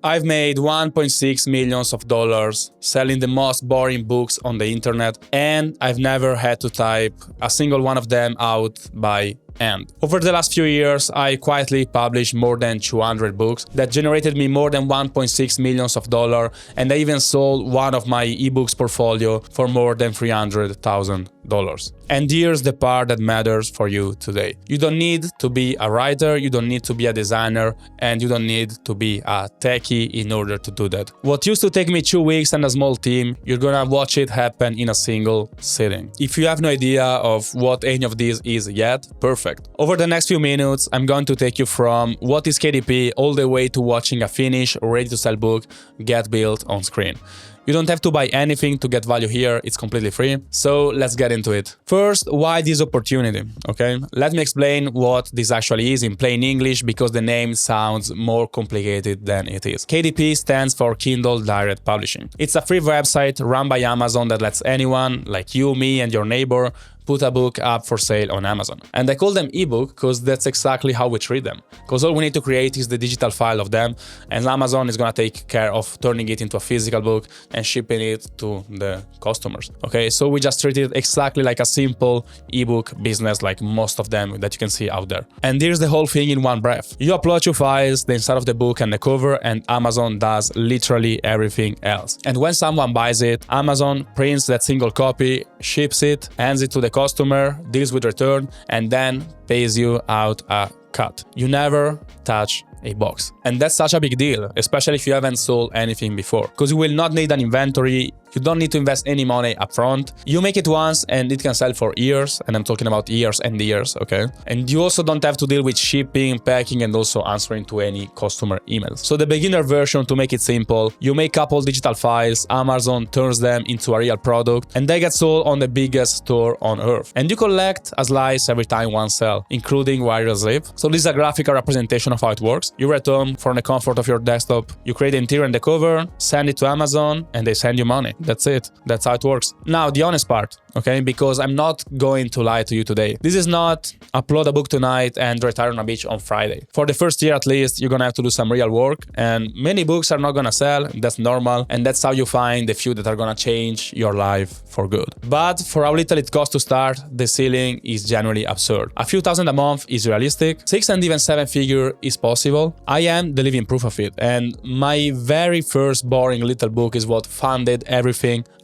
I've made $1.6 million selling the most boring books on the internet, and I've never had to type a single one of them out by hand. Over the last few years, I quietly published more than 200 books that generated me more than $1.6 million, and I even sold one of my ebooks portfolio for more than $300,000. And here's the part that matters for you today. You don't need to be a writer, you don't need to be a designer, and you don't need to be a techie in order to do that. What used to take me 2 weeks and a small team, you're gonna watch it happen in a single sitting. If you have no idea of what any of this is yet, perfect. Over the next few minutes, I'm going to take you from what is KDP all the way to watching a finished, ready-to-sell book get built on screen. You don't have to buy anything to get value here, it's completely free. So let's get into it. First, why this opportunity, okay? Let me explain what this actually is in plain English because the name sounds more complicated than it is. KDP stands for Kindle Direct Publishing. It's a free website run by Amazon that lets anyone, like you, me, and your neighbor, put a book up for sale on Amazon. And I call them ebook because that's exactly how we treat them. Because all we need to create is the digital file of them, and Amazon is gonna take care of turning it into a physical book and shipping it to the customers. Okay, so we just treat it exactly like a simple ebook business like most of them that you can see out there. And here's the whole thing in one breath. You upload 2 files, the inside of the book and the cover, and Amazon does literally everything else. And when someone buys it, Amazon prints that single copy, ships it, hands it to the customer, deals with return, and then pays you out a cut. You never touch a box. And that's such a big deal, especially if you haven't sold anything before, because you will not need an inventory. You don't need to invest any money upfront. You make it once and it can sell for years, and I'm talking about years and years, okay? And you also don't have to deal with shipping, packing, and also answering to any customer emails. So the beginner version, to make it simple, you make a couple digital files, Amazon turns them into a real product, and they get sold on the biggest store on earth. And you collect a slice every time one sell, including where you live. So this is a graphical representation of how it works. You return from the comfort of your desktop, you create the interior and the cover, send it to Amazon, and they send you money. That's it. That's how it works. Now, the honest part, okay? Because I'm not going to lie to you today. This is not upload a book tonight and retire on a beach on Friday. For the first year at least, you're gonna have to do some real work, and many books are not gonna sell. That's normal, and that's how you find the few that are gonna change your life for good. But for how little it costs to start, the ceiling is generally absurd. A few thousand a month is realistic. 6 and even 7 figure is possible. I am the living proof of it, and my very first boring little book is what funded everything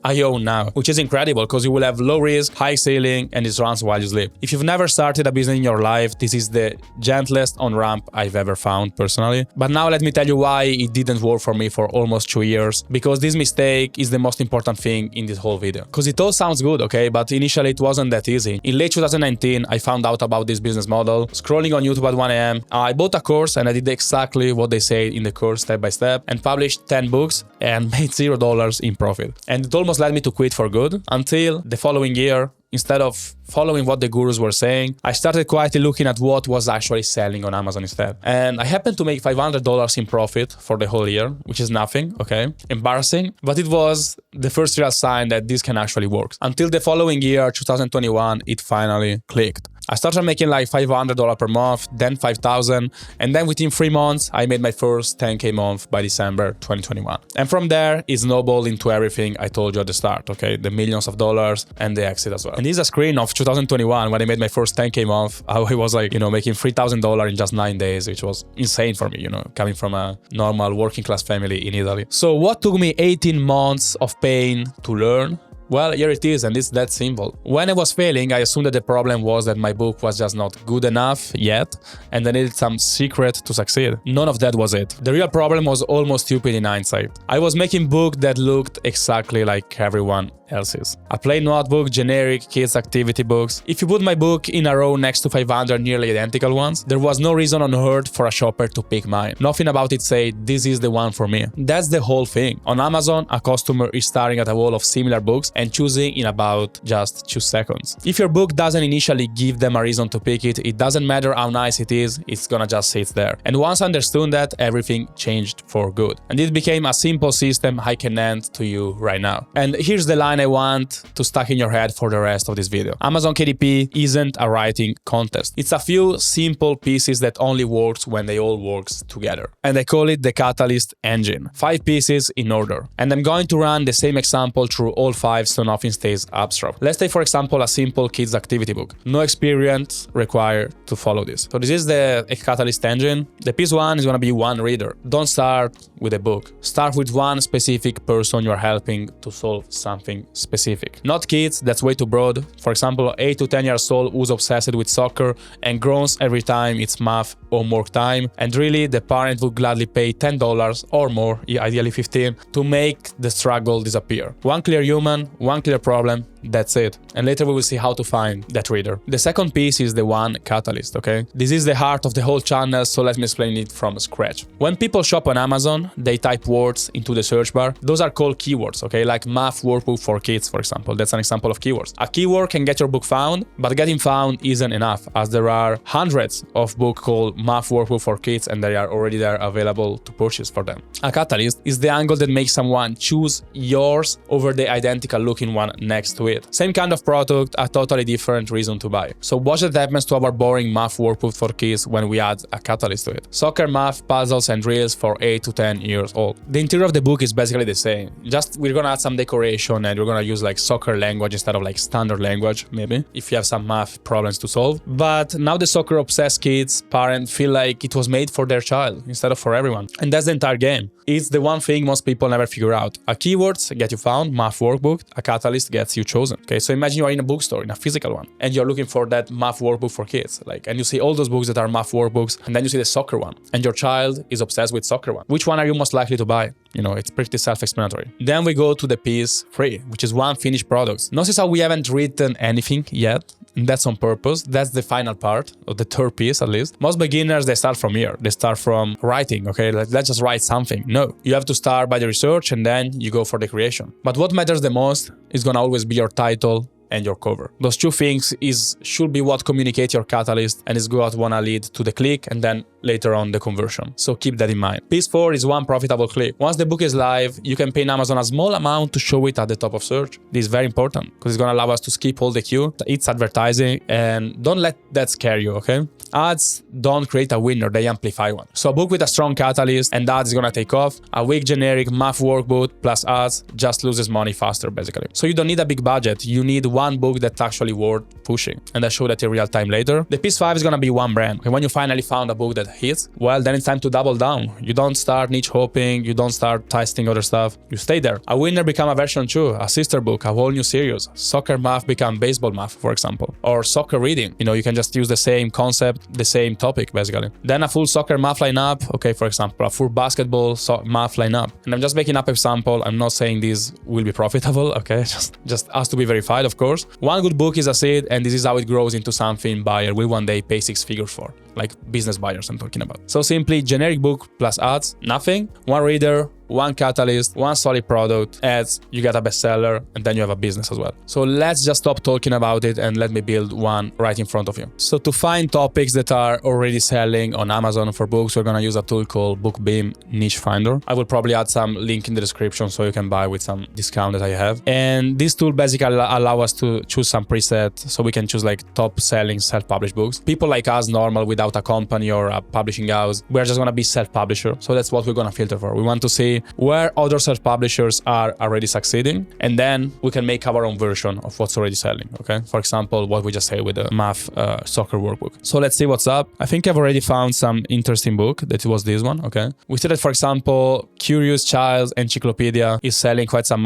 I own now, which is incredible because you will have low risk, high ceiling, and it runs while you sleep. If you've never started a business in your life, this is the gentlest on-ramp I've ever found personally. But now let me tell you why it didn't work for me for almost 2 years, because this mistake is the most important thing in this whole video. Because it all sounds good, okay, but initially it wasn't that easy. In late 2019, I found out about this business model, scrolling on YouTube at 1 AM. I bought a course and I did exactly what they say in the course step by step, and published 10 books and made $0 in profit. And it almost led me to quit for good until the following year. Instead of following what the gurus were saying, I started quietly looking at what was actually selling on Amazon instead. And I happened to make $500 in profit for the whole year, which is nothing, okay? Embarrassing, but it was the first real sign that this can actually work. Until the following year, 2021, it finally clicked. I started making like $500 per month, then $5,000, and then within 3 months, I made my first $10K month by December 2021. And from there, it snowballed into everything I told you at the start, okay? The millions of dollars and the exit as well. And this is a screen of 2021 when I made my first 10K month. I was like, making $3,000 in just 9 days, which was insane for me, coming from a normal working class family in Italy. So what took me 18 months of pain to learn? Well, here it is, and it's that simple. When I was failing, I assumed that the problem was that my book was just not good enough yet, and I needed some secret to succeed. None of that was it. The real problem was almost stupid in hindsight. I was making books that looked exactly like everyone else's. A plain notebook, generic kids activity books. If you put my book in a row next to 500 nearly identical ones, there was no reason on earth for a shopper to pick mine. Nothing about it said, this is the one for me. That's the whole thing. On Amazon, a customer is staring at a wall of similar books and choosing in about just 2 seconds. If your book doesn't initially give them a reason to pick it, it doesn't matter how nice it is, it's gonna just sit there. And once I understood that, everything changed for good. And it became a simple system I can hand to you right now. And here's the line I want to stuck in your head for the rest of this video. Amazon KDP isn't a writing contest. It's a few simple pieces that only works when they all works together. And I call it the Catalyst engine. 5 pieces in order. And I'm going to run the same example through all 5 so nothing stays abstract. Let's take for example a simple kids activity book. No experience required to follow this. So this is the Catalyst engine. The piece 1 is going to be one reader. Don't start with a book. Start with one specific person you're helping to solve something specific. Not kids, that's way too broad. For example, 8 to 10 years old who's obsessed with soccer and groans every time it's math homework time. And really, the parent would gladly pay $10 or more, ideally 15, to make the struggle disappear. One clear human, one clear problem, that's it. And later we will see how to find that reader. The second piece is the one catalyst, okay? This is the heart of the whole channel, so let me explain it from scratch. When people shop on Amazon, they type words into the search bar. Those are called keywords, okay? Like math workbook for kids, for example. That's an example of keywords. A keyword can get your book found, but getting found isn't enough, as there are hundreds of books called math workbook for kids and they are already there available to purchase for them. A catalyst is the angle that makes someone choose yours over the identical looking one next to it. Same kind of product, a totally different reason to buy. So watch what happens to our boring math workbook for kids when we add a catalyst to it. Soccer, math, puzzles and drills for 8 to 10 years old. The interior of the book is basically the same. Just we're gonna add some decoration and we're gonna use like soccer language instead of like standard language, maybe, if you have some math problems to solve. But now the soccer obsessed kids, parents feel like it was made for their child instead of for everyone. And that's the entire game. It's the one thing most people never figure out. A keywords get you found, math workbook, a catalyst gets you chosen. Okay, so imagine you are in a bookstore, in a physical one, and you're looking for that math workbook for kids. And you see all those books that are math workbooks, and then you see the soccer one, and your child is obsessed with soccer one. Which one are you most likely to buy? You know, it's pretty self-explanatory. Then we go to the piece 3, which is one finished product. Notice how we haven't written anything yet. And that's on purpose. That's the final part, or the third piece at least. Most beginners, they start from here. They start from writing, okay? Let's just write something. No, you have to start by the research and then you go for the creation. But what matters the most is gonna always be your title and your cover. Those 2 things should be what communicate your catalyst and is what wanna lead to the click and then later on the conversion. So keep that in mind. Piece 4 is one profitable click. Once the book is live, you can pay in Amazon a small amount to show it at the top of search. This is very important because it's gonna allow us to skip all the queue. It's advertising and don't let that scare you, okay? Ads don't create a winner, they amplify one. So a book with a strong catalyst and ads is gonna take off. A weak generic math workbook plus ads just loses money faster basically. So you don't need a big budget, you need one book that's actually worth pushing. And I show that in real time later. The piece 5 is gonna be one brand. And when you finally found a book that hits, well, then it's time to double down. You don't start niche hopping, you don't start testing other stuff, you stay there. A winner become a version 2, a sister book, a whole new series. Soccer math become baseball math, for example. Or soccer reading. You know, you can just use the same concept, the same topic, basically. Then a full soccer math lineup, okay, for example, a full basketball math lineup. And I'm just making up example, I'm not saying this will be profitable, okay? Just has to be verified, of course. One good book is a seed, and this is how it grows into something buyer will one day pay 6 figures for. Like business buyers I'm talking about. So simply generic book plus ads, nothing, one reader, one catalyst, one solid product, ads, you get a bestseller, and then you have a business as well. So let's just stop talking about it and let me build one right in front of you. So to find topics that are already selling on Amazon for books, we're gonna use a tool called Bookbeam Niche Finder. I will probably add some link in the description so you can buy with some discount that I have. And this tool basically allow us to choose some preset so we can choose like top selling self-published books. People like us, normal, without a company or a publishing house, we're just gonna be self-publisher. So that's what we're gonna filter for. We want to see where other self-publishers are already succeeding, and then we can make our own version of what's already selling, okay? For example, what we just said with the math soccer workbook. So let's see what's up. I think I've already found some interesting book. That was this one, okay? We see that, for example, Curious Child's Encyclopedia is selling quite some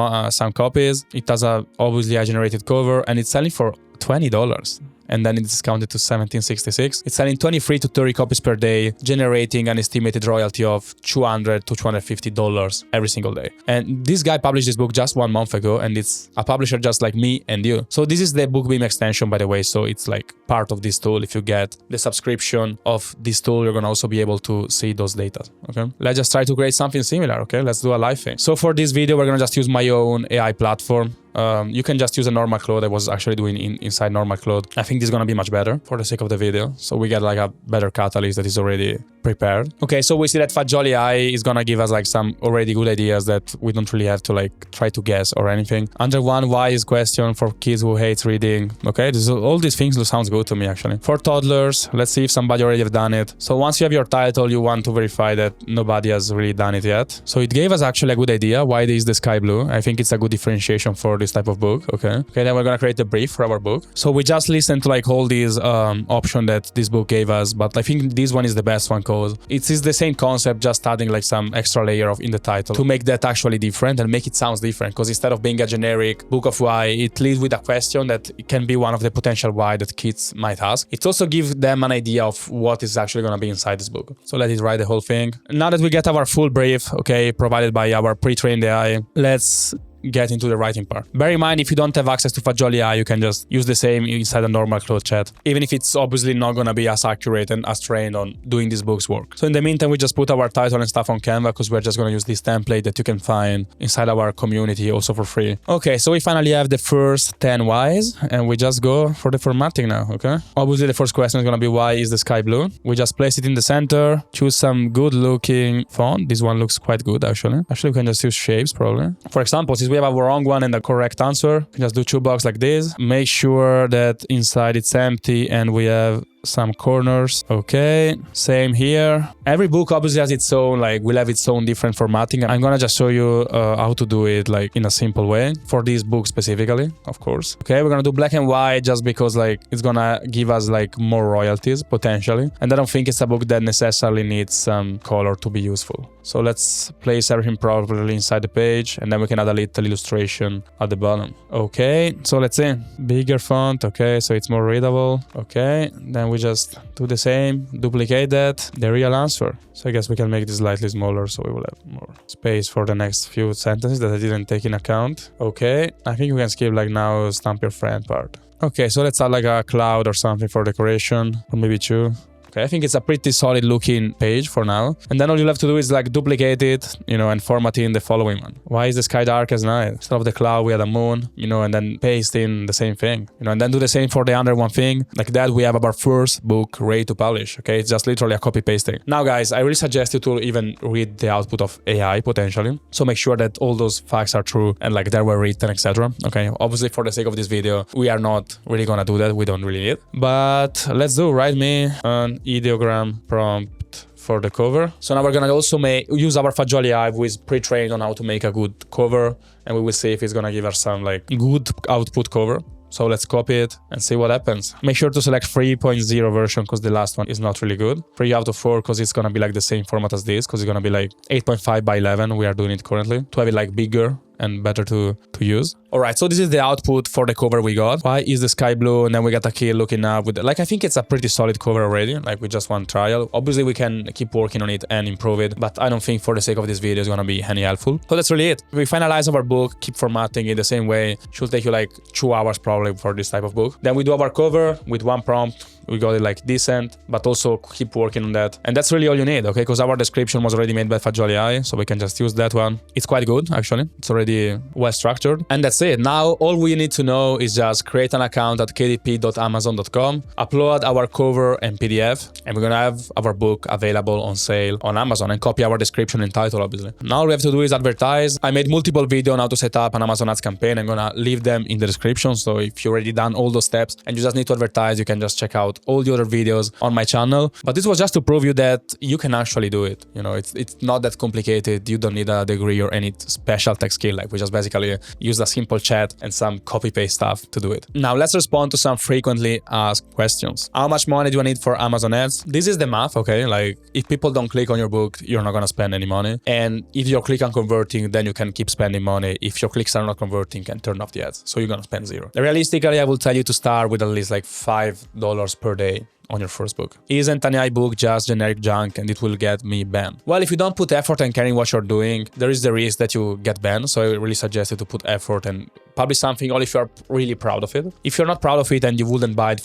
copies. It has a obviously a generated cover, and it's selling for $20. And then it's discounted to $17.66. It's selling 23 to 30 copies per day, generating an estimated royalty of $200 to $250 every single day. And this guy published this book just 1 month ago, and it's a publisher just like me and you. So this is the Bookbeam extension, by the way. So it's like part of this tool. If you get the subscription of this tool, you're gonna also be able to see those data, okay? Let's just try to create something similar, okay? Let's do a live thing. So for this video, we're gonna just use my own AI platform. You can just use a normal code. I was actually doing inside normal code. I think this is gonna be much better for the sake of the video. So we get like a better catalyst that is already prepared. Okay, so we see that Fagioli AI is gonna give us like some already good ideas that we don't really have to like try to guess or anything. Under one, why is question for kids who hate reading. Okay, all these things sounds good to me actually. For toddlers, let's see if somebody already have done it. So once you have your title, you want to verify that nobody has really done it yet. So it gave us actually a good idea. Why is the sky blue? I think it's a good differentiation for this type of book. Okay, then we're gonna create a brief for our book. So we just listened to like all these options that this book gave us, but I think this one is the best one because it is the same concept, just adding like some extra layer in the title to make that actually different and make it sound different. Because instead of being a generic book of why, it leads with a question that it can be one of the potential why that kids might ask. It also gives them an idea of what is actually going to be inside this book. So let it write the whole thing. Now that we get our full brief, okay, provided by our pre-trained AI, let's get into the writing part. Bear in mind, if you don't have access to Fagioli AI, you can just use the same inside a normal closed chat, even if it's obviously not going to be as accurate and as trained on doing this book's work. So in the meantime, we just put our title and stuff on Canva because we're just going to use this template that you can find inside our community also for free. Okay, so we finally have the first 10 whys and we just go for the formatting now, okay? Obviously, the first question is going to be why is the sky blue? We just place it in the center, choose some good looking font. This one looks quite good actually. Actually, we can just use shapes probably. For example, since we have a wrong one and the correct answer, just do 2 boxes like this. Make sure that inside it's empty and we have some corners. Okay, same here. Every book obviously has its own, like will have its own different formatting. I'm gonna just show you how to do it like in a simple way for this book specifically, of course. Okay, we're gonna do black and white just because like it's gonna give us like more royalties potentially, and I don't think it's a book that necessarily needs some color to be useful. So let's place everything properly inside the page and then we can add a little illustration at the bottom. Okay, so let's see, bigger font. Okay, so it's more readable. Okay, then we just do the same, duplicate that, the real answer. So I guess we can make this slightly smaller so we will have more space for the next few sentences that I didn't take in account. Okay, I think we can skip like now stamp your friend part. Okay, so let's add like a cloud or something for decoration, or maybe 2. Okay, I think it's a pretty solid looking page for now. And then all you'll have to do is like duplicate it, and format in the following one. Why is the sky dark as night? Instead of the cloud, we had a moon, and then paste in the same thing, and then do the same for the under one thing. Like that, we have our first book ready to publish. Okay, it's just literally a copy pasting. Now, guys, I really suggest you to even read the output of AI potentially. So make sure that all those facts are true and like they were written, etc. Okay, obviously for the sake of this video, we are not really gonna do that. We don't really need. But let's do. Write me an ideogram prompt for the cover. So now we're gonna also use our Fagioli AI, who is pre-trained on how to make a good cover, and we will see if it's gonna give us some like good output cover. So let's copy it and see what happens. Make sure to select 3.0 version because the last one is not really good. 3 out of 4 because it's gonna be like the same format as this, because it's gonna be like 8.5 by 11. We are doing it currently to have it like bigger and better to use. All right, so this is the output for the cover we got. Why is the sky blue? And then we got a kid looking up with like, I think it's a pretty solid cover already, like with just one trial. Obviously we can keep working on it and improve it, but I don't think for the sake of this video it's gonna be any helpful. So that's really it. We finalize our book, keep formatting it the same way. Should take you like 2 hours probably for this type of book. Then we do our cover with one prompt. We got it like decent, but also keep working on that. And that's really all you need, okay? Because our description was already made by Fagioli AI, so we can just use that one. It's quite good, actually. It's already well structured. And that's it. Now, all we need to know is just create an account at kdp.amazon.com, upload our cover and PDF, and we're gonna have our book available on sale on Amazon and copy our description and title, obviously. Now all we have to do is advertise. I made multiple videos on how to set up an Amazon ads campaign. I'm gonna leave them in the description. So if you already done all those steps and you just need to advertise, you can just check out all the other videos on my channel. But this was just to prove you that you can actually do it. It's not that complicated. You don't need a degree or any special tech skill. Like we just basically use a simple chat and some copy paste stuff to do it. Now let's respond to some frequently asked questions. How much money do I need for Amazon ads? This is the math, okay? Like if people don't click on your book, you're not gonna spend any money. And if your click on converting, then you can keep spending money. If your clicks are not converting, you can turn off the ads. So you're gonna spend 0. Realistically, I will tell you to start with at least like $5 per day. on your first book? Isn't an AI book just generic junk and it will get me banned? Well, if you don't put effort and caring what you're doing, there is the risk that you get banned. So I really suggest you to put effort and publish something only if you're really proud of it. If you're not proud of it and you wouldn't buy it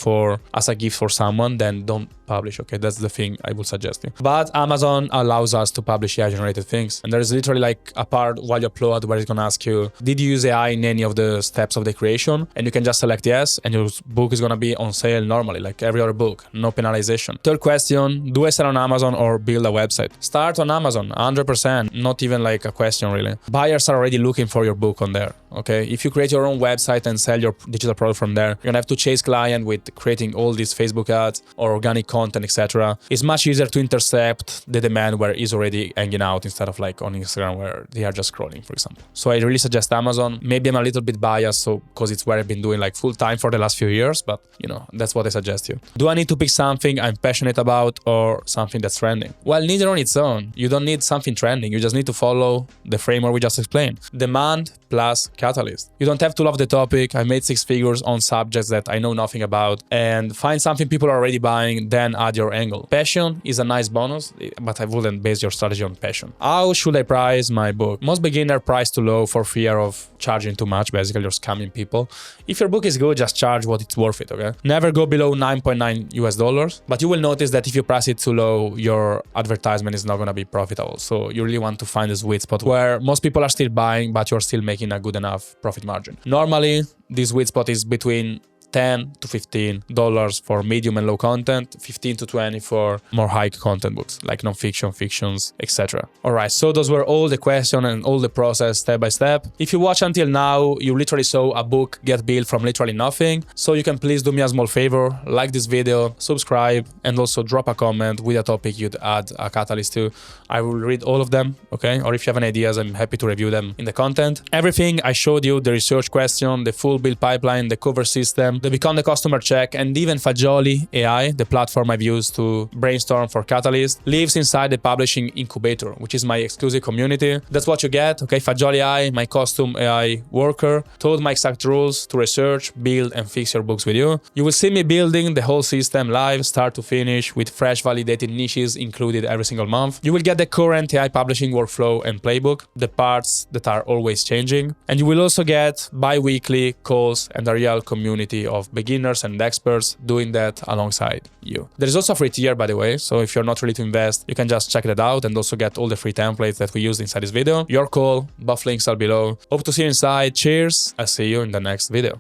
as a gift for someone, then don't publish, okay? That's the thing I would suggest you. But Amazon allows us to publish AI-generated things. And there's literally like a part while you upload where it's gonna ask you, did you use AI in any of the steps of the creation? And you can just select yes, and your book is gonna be on sale normally, like every other book, no penalization. Third question, do I sell on Amazon or build a website? Start on Amazon, 100%, not even like a question really. Buyers are already looking for your book on there, okay? If you create your own website and sell your digital product from there, you're gonna have to chase client with creating all these Facebook ads or organic content, etc. It's much easier to intercept the demand where it's already hanging out instead of like on Instagram where they are just scrolling, for example. So I really suggest Amazon. Maybe I'm a little bit biased, so because it's where I've been doing like full time for the last few years, but you know, that's what I suggest you. Do I need to pick something I'm passionate about or something that's trending? Well, neither on its own. You don't need something trending. You just need to follow the framework we just explained. Demand plus catalyst. You don't have to love the topic. I made 6 figures on subjects that I know nothing about, and find something people are already buying, then add your angle. Passion is a nice bonus, but I wouldn't base your strategy on passion. How should I price my book? Most beginner price too low for fear of charging too much. Basically, you're scamming people. If your book is good, just charge what it's worth it, okay? Never go below $9.9, but you will notice that if you price it too low, your advertisement is not gonna be profitable. So you really want to find a sweet spot where most people are still buying, but you're still making a good enough profit margin. Normally, this sweet spot is between $10 to $15 for medium and low content, 15 to 20 for more high content books like non-fiction, fictions, etc. All right, so those were all the questions and all the process step by step. If you watch until now, you literally saw a book get built from literally nothing. So you can please do me a small favor, like this video, subscribe, and also drop a comment with a topic you'd add a catalyst to. I will read all of them, okay? Or if you have any ideas, I'm happy to review them in the content. Everything I showed you, the research question, the full build pipeline, the cover system, the Become the Customer check, and even Fagioli AI, the platform I've used to brainstorm for Catalyst, lives inside the publishing Incubator, which is my exclusive community. That's what you get, okay? Fagioli AI, my custom AI worker, told my exact rules to research, build, and fix your books with you. You will see me building the whole system live, start to finish, with fresh validated niches included every single month. You will get the current AI publishing workflow and playbook, the parts that are always changing. And you will also get bi-weekly calls and a real community of beginners and experts doing that alongside you. There is also a free tier, by the way, so if you're not ready to invest, you can just check that out and also get all the free templates that we used inside this video. Your call, both links are below. Hope to see you inside. Cheers. I'll see you in the next video.